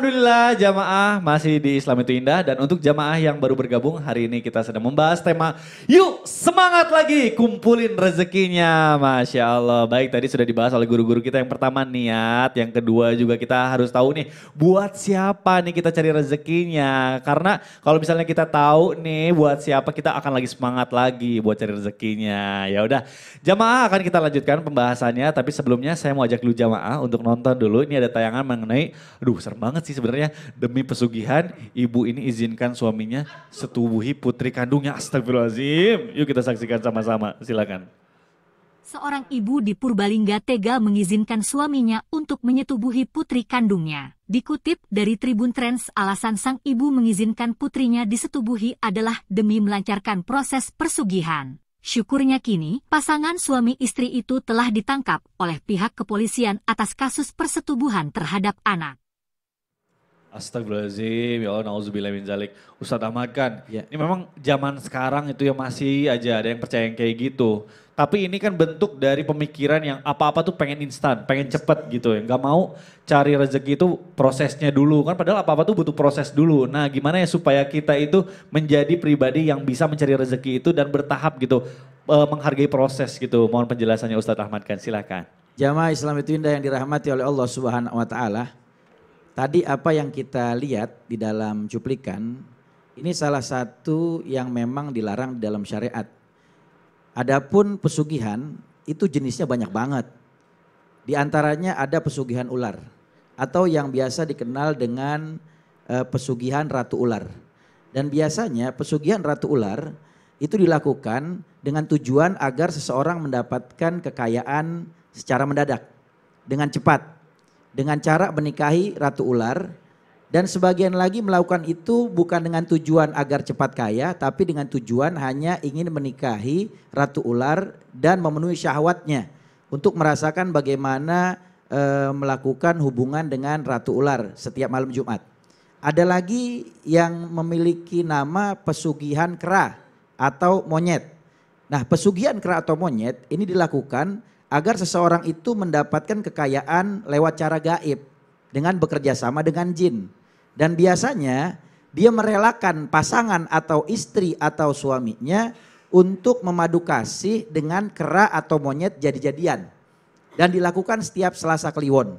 Alhamdulillah jamaah masih di Islam itu Indah. Dan untuk jamaah yang baru bergabung hari ini kita sedang membahas tema yuk semangat lagi kumpulin rezekinya. Masya Allah. Baik tadi sudah dibahas oleh guru-guru kita yang pertama niat. Yang kedua juga kita harus tahu nih buat siapa nih kita cari rezekinya. Karena kalau misalnya kita tahu nih buat siapa kita akan lagi semangat lagi buat cari rezekinya. Ya udah jamaah akan kita lanjutkan pembahasannya. Tapi sebelumnya saya mau ajak dulu jamaah untuk nonton dulu. Ini ada tayangan mengenai aduh serem banget sih sebenarnya. Demi pesugihan, ibu ini izinkan suaminya setubuhi putri kandungnya. Astagfirullahaladzim. Yuk kita saksikan sama-sama, silakan. Seorang ibu di Purbalingga tega mengizinkan suaminya untuk menyetubuhi putri kandungnya. Dikutip dari Tribun Trends, alasan sang ibu mengizinkan putrinya disetubuhi adalah demi melancarkan proses persugihan. Syukurnya kini, pasangan suami istri itu telah ditangkap oleh pihak kepolisian atas kasus persetubuhan terhadap anak. Astagfirullahaladzim, ya Allah, na'udzubillah min zalik. Ustadz Ahmad kan, ini memang zaman sekarang itu ya masih aja ada yang percaya yang kayak gitu. Tapi ini kan bentuk dari pemikiran yang apa-apa tuh pengen instan, pengen cepet gitu ya. Gak mau cari rezeki itu prosesnya dulu kan, padahal apa-apa tuh butuh proses dulu. Nah gimana ya supaya kita itu menjadi pribadi yang bisa mencari rezeki itu dan bertahap gitu, menghargai proses gitu. Mohon penjelasannya Ustadz Ahmad kan, silakan. Jamaah Islam itu Indah yang dirahmati oleh Allah Subhanahu wa taala. Tadi apa yang kita lihat di dalam cuplikan, ini salah satu yang memang dilarang di dalam syariat. Adapun pesugihan itu jenisnya banyak banget. Di antaranya ada pesugihan ular atau yang biasa dikenal dengan pesugihan ratu ular. Dan biasanya pesugihan ratu ular itu dilakukan dengan tujuan agar seseorang mendapatkan kekayaan secara mendadak, dengan cepat. Dengan cara menikahi ratu ular dan sebagian lagi melakukan itu bukan dengan tujuan agar cepat kaya tapi dengan tujuan hanya ingin menikahi ratu ular dan memenuhi syahwatnya untuk merasakan bagaimana melakukan hubungan dengan ratu ular setiap malam Jumat. Ada lagi yang memiliki nama pesugihan kera atau monyet. Nah, pesugihan kera atau monyet ini dilakukan agar seseorang itu mendapatkan kekayaan lewat cara gaib dengan bekerja sama dengan jin. Dan biasanya dia merelakan pasangan atau istri atau suaminya untuk memadu kasih dengan kera atau monyet jadi-jadian. Dan dilakukan setiap Selasa Kliwon.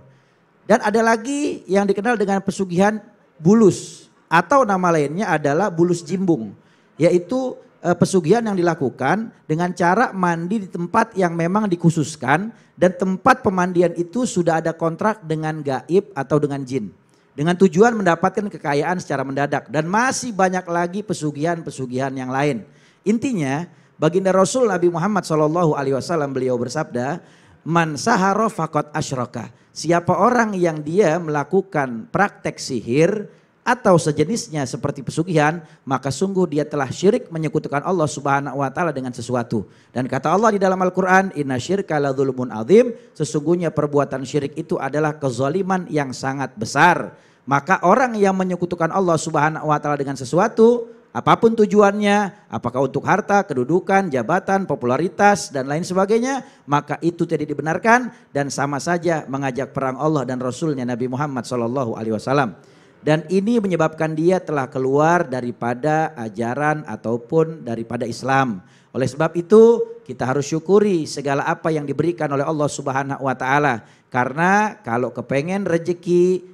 Dan ada lagi yang dikenal dengan pesugihan bulus atau nama lainnya adalah bulus jimbung. Yaitu pesugihan yang dilakukan dengan cara mandi di tempat yang memang dikhususkan dan tempat pemandian itu sudah ada kontrak dengan gaib atau dengan jin. Dengan tujuan mendapatkan kekayaan secara mendadak dan masih banyak lagi pesugihan-pesugihan yang lain. Intinya baginda Rasul Nabi Muhammad SAW beliau bersabda, "Man sahara faqad asyraka." Siapa orang yang dia melakukan praktek sihir atau sejenisnya seperti pesugihan, maka sungguh dia telah syirik menyekutukan Allah Subhanahu wa taala dengan sesuatu. Dan kata Allah di dalam Al-Qur'an, "Inna syirka la dzulmun adzim." Sesungguhnya perbuatan syirik itu adalah kezaliman yang sangat besar. Maka orang yang menyekutukan Allah Subhanahu wa taala dengan sesuatu, apapun tujuannya, apakah untuk harta, kedudukan, jabatan, popularitas dan lain sebagainya, maka itu tidak dibenarkan dan sama saja mengajak perang Allah dan Rasulnya Nabi Muhammad SAW. Dan ini menyebabkan dia telah keluar daripada ajaran ataupun daripada Islam. Oleh sebab itu kita harus syukuri segala apa yang diberikan oleh Allah Subhanahu wa taala. Karena kalau kepengen rezeki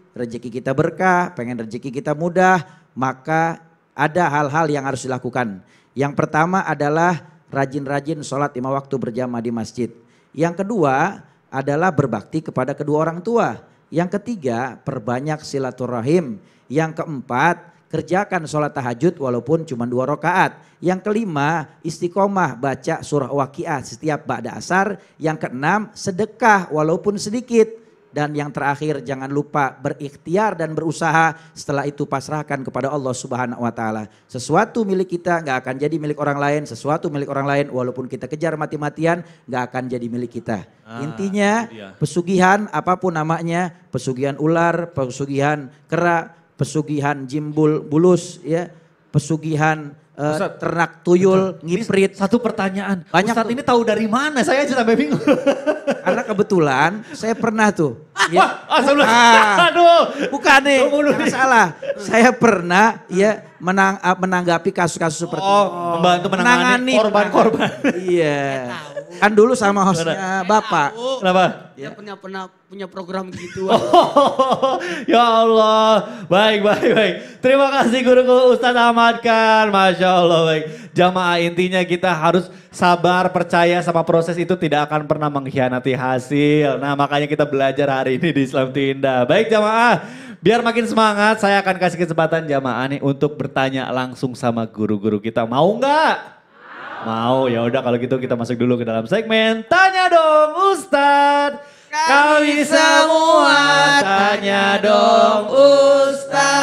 kita berkah, pengen rezeki kita mudah, maka ada hal-hal yang harus dilakukan. Yang pertama adalah rajin-rajin sholat 5 waktu berjamaah di masjid. Yang kedua adalah berbakti kepada kedua orang tua. Yang ketiga, perbanyak silaturahim. Yang keempat, kerjakan sholat tahajud walaupun cuma 2 rakaat. Yang kelima, istiqomah baca surah Waqiah setiap ba'da asar. Yang keenam, sedekah walaupun sedikit. Dan yang terakhir, jangan lupa berikhtiar dan berusaha, setelah itu pasrahkan kepada Allah Subhanahu wa taala. Sesuatu milik kita nggak akan jadi milik orang lain, sesuatu milik orang lain walaupun kita kejar mati-matian nggak akan jadi milik kita. Intinya pesugihan apapun namanya, pesugihan ular, pesugihan kera, pesugihan jimbul bulus ya, pesugihan ternak tuyul, ngiprit. Satu pertanyaan, Banyak Ustadz ini tahu dari mana? Saya aja sampai bingung. Karena kebetulan saya pernah tuh Wah, sebelah. Ah. Aduh. Bukan nih, Tunggu dulu jangan nih. salah. Saya pernah ya menanggapi kasus-kasus seperti itu. Membantu menangani korban-korban. Iya. Kan dulu sama hostnya Bapak. Kenapa? Dia punya program gitu. Ya Allah, baik. Terima kasih guruku Ustadz Ahmad Khan, Masya Allah baik. Jamaah intinya kita harus sabar, percaya sama proses itu tidak akan pernah mengkhianati hasil. Nah makanya kita belajar hari ini di Islam Itu Indah. Baik jamaah, biar makin semangat saya akan kasih kesempatan jamaah nih untuk bertanya langsung sama guru-guru kita. Mau nggak? Mau, ya udah kalau gitu kita masuk dulu ke dalam segmen Tanya Dong Ustadz. Kami semua tanya dong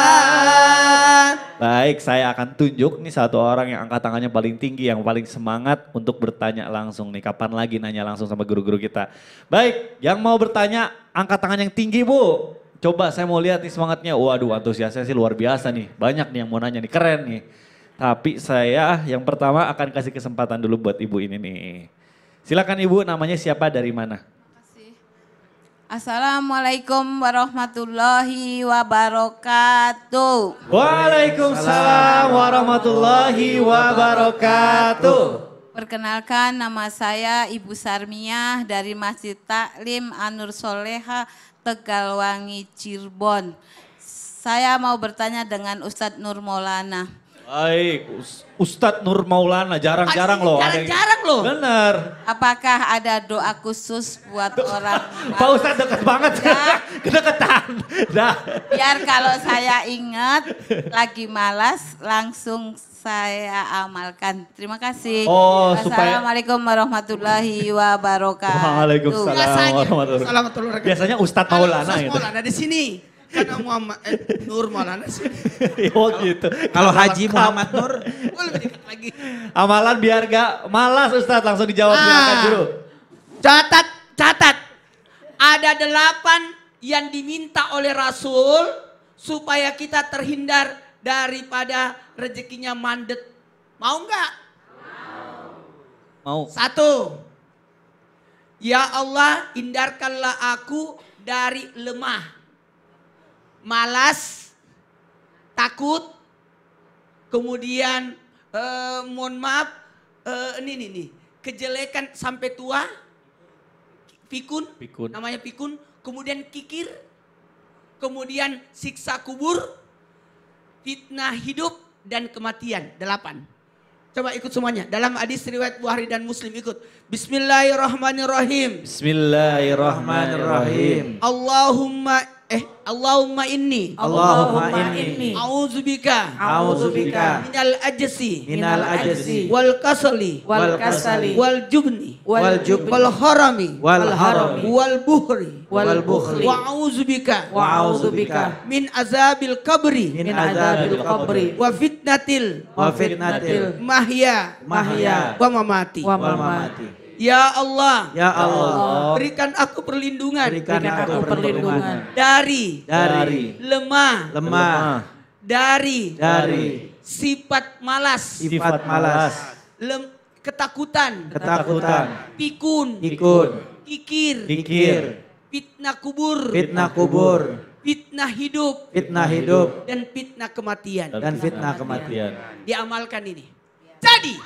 Ustadz. Baik, saya akan tunjuk nih satu orang yang angkat tangannya paling tinggi, yang paling semangat untuk bertanya langsung nih. Kapan lagi nanya langsung sama guru-guru kita. Baik, yang mau bertanya angkat tangan yang tinggi Bu. Coba saya mau lihat nih semangatnya. Waduh antusiasnya sih luar biasa nih. Banyak nih yang mau nanya nih, keren nih. Tapi saya yang pertama akan kasih kesempatan dulu buat ibu ini nih. Silakan ibu, namanya siapa, dari mana? Assalamualaikum warahmatullahi wabarakatuh. Waalaikumsalam warahmatullahi wabarakatuh. Perkenalkan, nama saya Ibu Sarmiah dari Masjid Taklim An-Nur Soleha, Tegalwangi, Cirebon. Saya mau bertanya dengan Ustadz Nur Maulana. Baik, Ustadz Nur Maulana, jarang-jarang loh. Jarang-jarang loh. Bener. Apakah ada doa khusus buat orang? Pak Ustadz deket banget, kedeketan. Dah. Biar kalau saya ingat lagi malas langsung saya amalkan. Terima kasih. Oh, supaya- Assalamualaikum warahmatullahi wabarakatuh. Waalaikumsalam warahmatullahi Assalamualaikum. Biasanya Ustadz Maulana Ustadz gitu. Maulana di sini. Karena Muhammad Nur Maulana sih. Oh gitu. Kalau Haji Muhammad Nur, Gue lebih dekat lagi. Amalan biar gak malas Ustadz, langsung dijawab silakan guru. Catat. Ada 8 yang diminta oleh Rasul supaya kita terhindar daripada rezekinya mandet. Mau nggak? Mau. 1. Ya Allah, hindarkanlah aku dari lemah, malas, takut, kemudian mohon maaf, ini kejelekan sampai tua, pikun, Pikun. namanya pikun, kemudian kikir, kemudian siksa kubur, fitnah hidup, dan kematian. 8. Coba ikut semuanya. Dalam hadis riwayat Bukhari dan Muslim ikut. Bismillahirrahmanirrahim. Bismillahirrahmanirrahim. Allahumma inni. Allahumma inni A'udzubika. a'udzubika Minal ajzi. minal ajzi Wal kasali. wal kasali Wal jubni. wal jubni Wal harami. wal harami Wal buhri. wal bukhli Wa a'udzubika. wa a'udzubika Min azabil kabri. min adzabil qabri Wa fitnatil. wa fitnatil Mahya. mahya Wa mamati. wal mamati. Ya Allah. Ya Allah, Berikan aku perlindungan. berikan aku perlindungan Dari. dari Lemah. lemah, Dari. dari Sifat malas. sifat malas, Ketakutan. ketakutan, Pikun. ikut, Kikir. pikir, Fitnah kubur. fitnah kubur, Fitnah hidup. fitnah hidup, Dan fitnah kematian. dan fitnah kematian. Diamalkan ini. Jadi.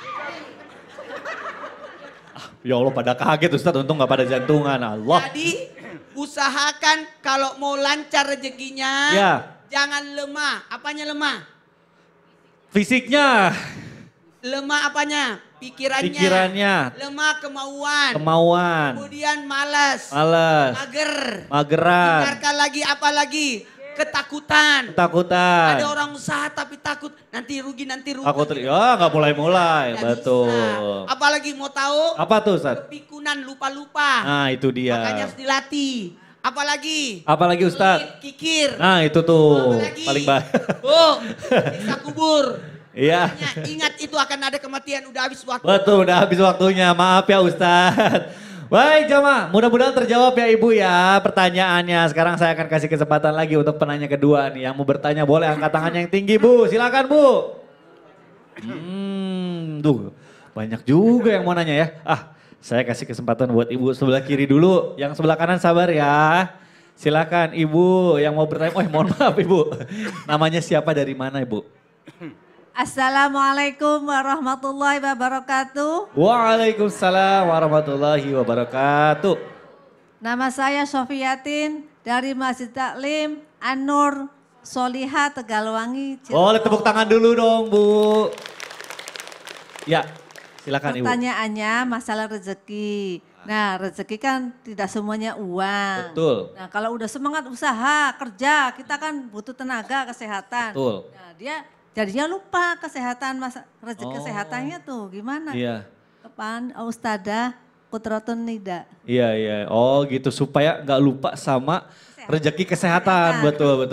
Ya Allah pada kaget Ustadz, untung gak pada jantungan. Allah. Jadi usahakan kalau mau lancar rezekinya. Ya. Jangan lemah. Apanya lemah? Fisiknya, Lemah apanya? Pikirannya. pikirannya, Lemah kemauan. kemauan, Kemudian malas. malas, Mager. mageran, Dengarkan lagi apa lagi? Ketakutan. ketakutan. Ada orang usaha tapi takut. Nanti rugi. Aku ya nggak mulai-mulai, Nggak betul. bisa. Apalagi mau tahu? Apa tuh Ustadz? Kepikunan lupa-lupa. Nah itu dia. Makanya harus dilatih. Apalagi? Apalagi Ustadz? Kikir. Nah itu tuh Apalagi? paling baik. Oh, siksa kubur. Iya. Makanya ingat itu akan ada kematian, udah habis waktu. Betul, udah habis waktunya. Maaf ya Ustadz. Baik jamaah, mudah-mudahan terjawab ya Ibu ya pertanyaannya. Sekarang saya akan kasih kesempatan lagi untuk penanya kedua nih. Yang mau bertanya boleh angkat tangannya yang tinggi Bu. Silakan Bu. Tuh banyak juga yang mau nanya ya. Saya kasih kesempatan buat Ibu sebelah kiri dulu. Yang sebelah kanan sabar ya. Silakan Ibu yang mau bertanya. Oh mohon maaf Ibu. Namanya siapa dari mana Ibu? Assalamualaikum warahmatullahi wabarakatuh. Waalaikumsalam warahmatullahi wabarakatuh. Nama saya Sofiatin dari Masjid Taklim An-Nur Soliha Tegalwangi. Cirebon. Boleh tepuk tangan dulu dong Bu. Ya silakan Ibu. Pertanyaannya masalah rezeki. Nah rezeki kan tidak semuanya uang. Betul. Nah kalau udah semangat usaha, kerja, kita kan butuh tenaga, kesehatan. Betul. Nah dia jadinya lupa kesehatan, rezeki Oh. kesehatannya tuh gimana? Iya. Kapan Ustadzah Kudratun Nida. Iya. Oh gitu supaya nggak lupa sama rezeki kesehatan. Betul.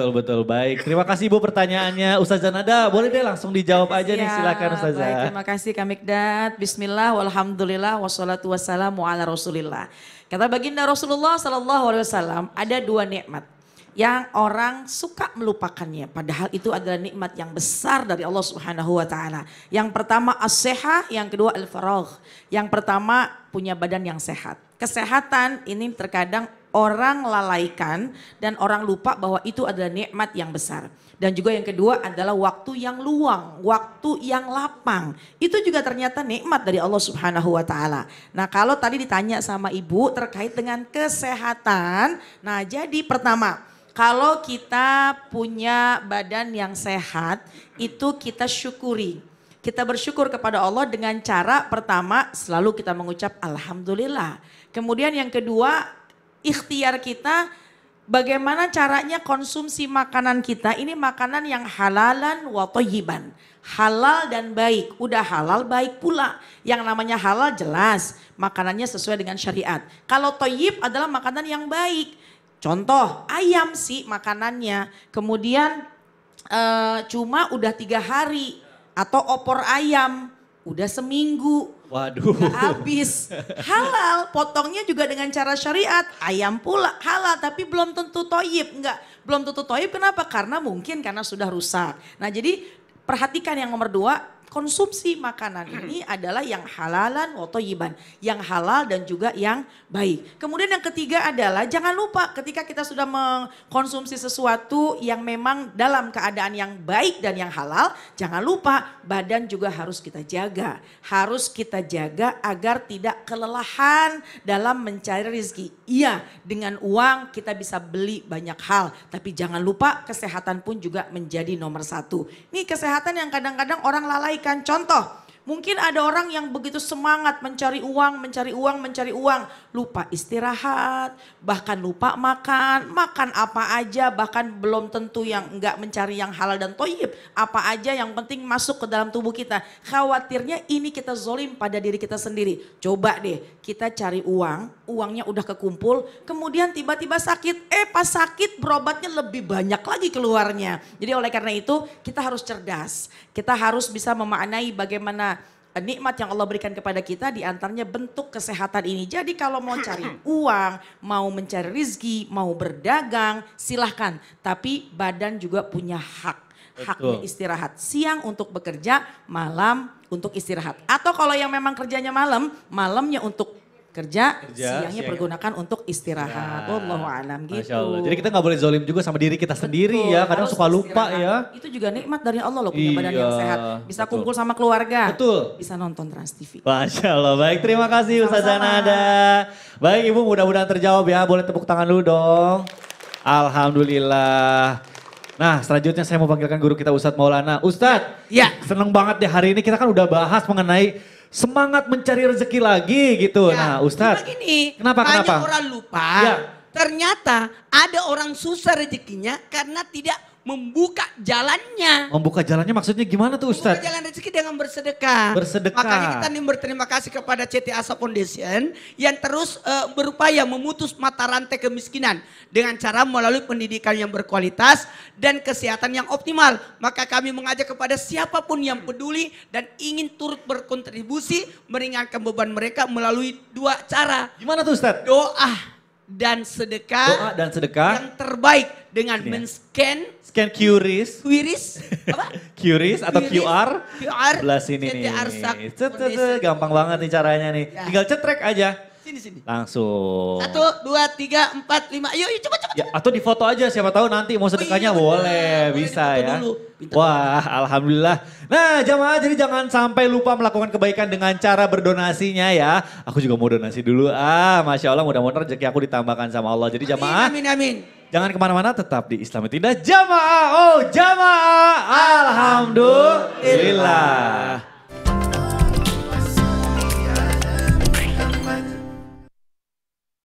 Baik. Terima kasih Ibu pertanyaannya. Ustazah Nada boleh deh langsung dijawab aja nih. Silakan Ustazah. Baik, terima kasih Kak Mikdad. Bismillah, walhamdulillah, wassalatu wassalamu ala rasulillah. Kata baginda Rasulullah SAW, ada dua nikmat yang orang suka melupakannya. Padahal itu adalah nikmat yang besar dari Allah Subhanahu wa taala. Yang pertama as-seha, yang kedua al-faragh. Yang pertama punya badan yang sehat. Kesehatan ini terkadang orang lalaikan dan orang lupa bahwa itu adalah nikmat yang besar. Dan juga yang kedua adalah waktu yang luang, waktu yang lapang. Itu juga ternyata nikmat dari Allah Subhanahu wa taala. Nah, kalau tadi ditanya sama Ibu terkait dengan kesehatan, nah jadi pertama, kalau kita punya badan yang sehat, itu kita syukuri. Kita bersyukur kepada Allah dengan cara pertama selalu kita mengucap alhamdulillah. Kemudian yang kedua, ikhtiar kita bagaimana caranya konsumsi makanan kita. Ini makanan yang halalan wa thayyiban. Halal dan baik. Udah halal baik pula. Yang namanya halal jelas. Makanannya sesuai dengan syariat. Kalau thayyib adalah makanan yang baik. Contoh ayam sih makanannya. Kemudian cuma udah 3 hari. Atau opor ayam udah seminggu. Waduh. Gak habis. Halal, potongnya juga dengan cara syariat. Ayam pula halal tapi belum tentu thayyib. Enggak, belum tentu thayyib kenapa? Karena mungkin sudah rusak. Nah jadi perhatikan yang nomor 2. Konsumsi makanan ini adalah yang halalan wa thayyiban. Yang halal dan juga yang baik. Kemudian yang ketiga adalah jangan lupa ketika kita sudah mengkonsumsi sesuatu yang memang dalam keadaan yang baik dan yang halal. Jangan lupa badan juga harus kita jaga. Harus kita jaga agar tidak kelelahan dalam mencari rezeki. Iya, dengan uang kita bisa beli banyak hal. Tapi jangan lupa kesehatan pun juga menjadi nomor 1. Ini kesehatan yang kadang-kadang orang lalaikan. Contoh, mungkin ada orang yang begitu semangat mencari uang, lupa istirahat, bahkan lupa makan apa aja, bahkan belum tentu yang enggak mencari yang halal dan thayyib, apa aja yang penting masuk ke dalam tubuh kita. Khawatirnya ini kita zolim pada diri kita sendiri. Coba deh kita cari uangnya udah kekumpul, kemudian tiba-tiba sakit, pas sakit berobatnya lebih banyak lagi keluarnya. Jadi oleh karena itu kita harus cerdas, kita harus bisa memaknai bagaimana nikmat yang Allah berikan kepada kita, diantaranya bentuk kesehatan ini. Jadi kalau mau cari uang, mau mencari rizki, mau berdagang, silahkan. Tapi badan juga punya hak. Haknya istirahat. Siang untuk bekerja, malam untuk istirahat. Atau kalau yang memang kerjanya malam, malamnya untuk kerja, siangnya pergunakan untuk istirahat. Wallahu a'lam gitu. Masya Allah. Jadi kita gak boleh zolim juga sama diri kita sendiri. Betul, ya. Kadang harus suka lupa istirahat. ya. Itu juga nikmat dari Allah loh, punya badan yang Iya, sehat. Bisa betul. kumpul sama keluarga. Betul. Bisa nonton Trans TV. Masya Allah. Baik, terima kasih Ustazah Nada. Baik Ibu, mudah-mudahan terjawab ya. Boleh tepuk tangan dulu dong. Alhamdulillah. Nah, selanjutnya saya mau panggilkan guru kita Ustadz Maulana. Ustadz, Ya. seneng banget deh hari ini kita kan udah bahas mengenai semangat mencari rezeki lagi gitu. Ya, Nah Ustadz, cuma gini, kenapa? banyak orang lupa. Ya. Ternyata ada orang susah rezekinya karena tidak membuka jalannya. Membuka jalannya maksudnya gimana tuh Membuka Ustadz? jalan rezeki dengan bersedekah. Bersedekah. Makanya kita nih berterima kasih kepada CT Asa Foundation yang terus berupaya memutus mata rantai kemiskinan dengan cara melalui pendidikan yang berkualitas dan kesehatan yang optimal. Maka kami mengajak kepada siapapun yang peduli dan ingin turut berkontribusi meringankan beban mereka melalui 2 cara. Gimana tuh Ustadz? Doa dan sedekah. Doa dan sedekah. Yang terbaik dengan Ini ya. men-scan Scan QRIS. apa? QRIS atau QR sebelah sini CT nih. Arsak Cet, cet, cet. Foundation. Gampang banget nih caranya nih. Ya. Tinggal cetrek aja. Sini. Langsung. 1, 2, 3, 4, 5. Ayo coba. Ya, atau difoto aja, siapa tahu nanti mau sedekahnya iya, benar. boleh, Boleh bisa difoto ya. dulu. Pintar. Wah, alhamdulillah. Nah, jamaah jadi jangan sampai lupa melakukan kebaikan dengan cara berdonasinya ya. Aku juga mau donasi dulu. Masya Allah, mudah-mudahan rezeki aku ditambahkan sama Allah. Jadi jamaah, Amin. jangan kemana-mana, tetap di Islami Indah. Jamaah, jamaah, alhamdulillah.